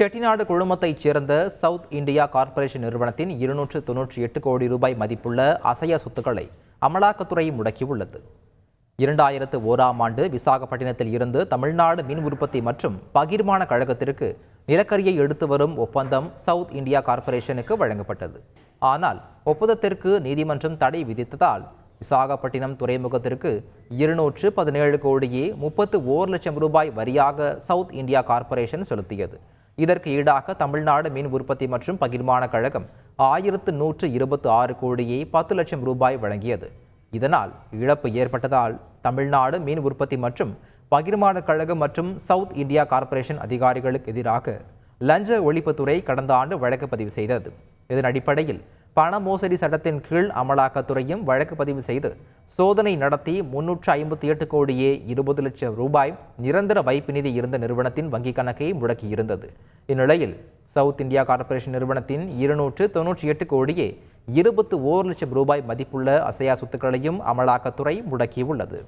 செட்டிநாடு குழுமத்தைச் சேர்ந்த south India corporation நிறுவனத்தின் 298 கோடி ரூபாய் மதிப்புள்ள அசையா சொத்துக்களை அமலாக்கத்துறை முடக்கியுள்ளது. 2001ஆம் ஆண்டு விசாகப்பட்டினத்தில் இருந்து தமிழ்நாடு மின் உற்பத்தி மற்றும் பகிர்மான கழகத்திற்கு நிலக்கரியை எடுத்து வரும் ஒப்பந்தம் சவுத் இந்தியா கார்ப்பரேஷனுக்கு வழங்கப்பட்டது. ஆனால் ஒப்பந்தத்திற்கு நீதிமன்றம் தடை விதித்ததால் விசாகப்பட்டினம் துறைமுகத்திற்கு 217 கோடியே 31 லட்சம் ரூபாய் வரியாக சவுத் இந்தியா கார்ப்பரேஷன் செலுத்தியது. இதற்கு ஈடாக தமிழ்நாடு மின் உற்பத்தி மற்றும் பகிர்மான கழகம் 1126 கோடியே 10 லட்சம் ரூபாய் வழங்கியது. இதனால் இழப்பு ஏற்பட்டதால் தமிழ்நாடு மின் உற்பத்தி மற்றும் பகிர்மான கழகம் மற்றும் சவுத் இந்தியா கார்ப்பரேஷன் அதிகாரிகளுக்கு எதிராக லஞ்ச ஒழிப்புத்துறை கடந்த ஆண்டு வழக்கு பதிவு செய்தது. இதன் அடிப்படையில் பண மோசடி சட்டத்தின் கீழ் அமலாக்கத்துறையும் வழக்கு பதிவு செய்து சோதனை நடத்தி 358 கோடியே 20 லட்சம் ரூபாய் நிரந்தர வைப்பு நிதி இருந்த நிறுவனத்தின் வங்கிக் கணக்கை முடக்கியிருந்தது. இந்நிலையில் சவுத் இந்தியா கார்ப்பரேஷன் நிறுவனத்தின் 298 கோடியே 21 லட்சம் ரூபாய் மதிப்புள்ள அசையா சொத்துக்களையும் அமலாக்கத்துறை முடக்கியுள்ளது.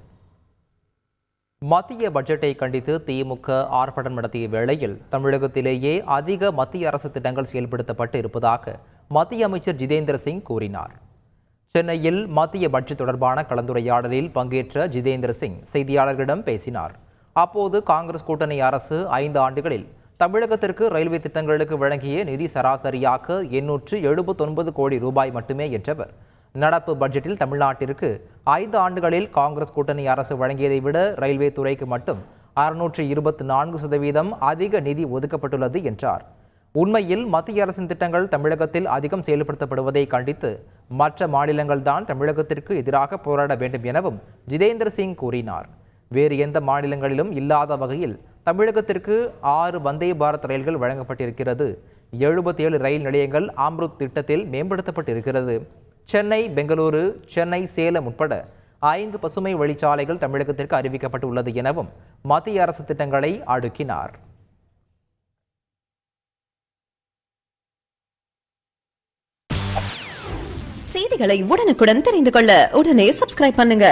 மத்திய பட்ஜெட்டை கண்டித்து திமுக ஆர்ப்பாட்டம் நடத்திய வேளையில் தமிழகத்திலேயே அதிக மத்திய அரசு திட்டங்கள் செயல்படுத்தப்பட்டு இருப்பதாக மத்திய அமைச்சர் ஜிதேந்திர சிங் கூறினார். சென்னையில் மத்திய பட்ஜெட் தொடர்பான கலந்துரையாடலில் பங்கேற்ற ஜிதேந்திர சிங் செய்தியாளர்களிடம் பேசினார். அப்போது காங்கிரஸ் கூட்டணி அரசு 5 ஆண்டுகளில் தமிழகத்திற்கு ரயில்வே திட்டங்களுக்கு வழங்கிய நிதி சராசரியாக 879 கோடி ரூபாய் மட்டுமே என்றவர், நடப்பு பட்ஜெட்டில் தமிழ்நாட்டிற்கு 5 ஆண்டுகளில் காங்கிரஸ் கூட்டணி அரசு வழங்கியதை விட ரயில்வே துறைக்கு மட்டும் 624% அதிக நிதி ஒதுக்கப்பட்டுள்ளது என்றார். உண்மையில் மத்திய அரசின் திட்டங்கள் தமிழகத்தில் அதிகம் செயல்படுத்தப்படுவதை கண்டித்து மற்ற மாநிலங்கள் தான் தமிழகத்திற்கு எதிராக போராட வேண்டும் எனவும் ஜிதேந்திர சிங் கூறினார். வேறு எந்த மாநிலங்களிலும் இல்லாத வகையில் தமிழகத்திற்கு 6 வந்தே பாரத் ரயில்கள் வழங்கப்பட்டிருக்கிறது. 77 ரயில் நிலையங்கள் அம்ருத் திட்டத்தில் மேம்படுத்தப்பட்டிருக்கிறது. சென்னை, பெங்களூரு, சென்னை, சேலம் உட்பட 5 பசுமை வழிச்சாலைகள் தமிழகத்திற்கு அறிவிக்கப்பட்டுள்ளது எனவும் மத்திய அரசு திட்டங்களை அடுக்கினார். செய்திகளை உடனுக்குடன் தெரிந்து கொள்ள உடனே சப்ஸ்கிரைப் பண்ணுங்க.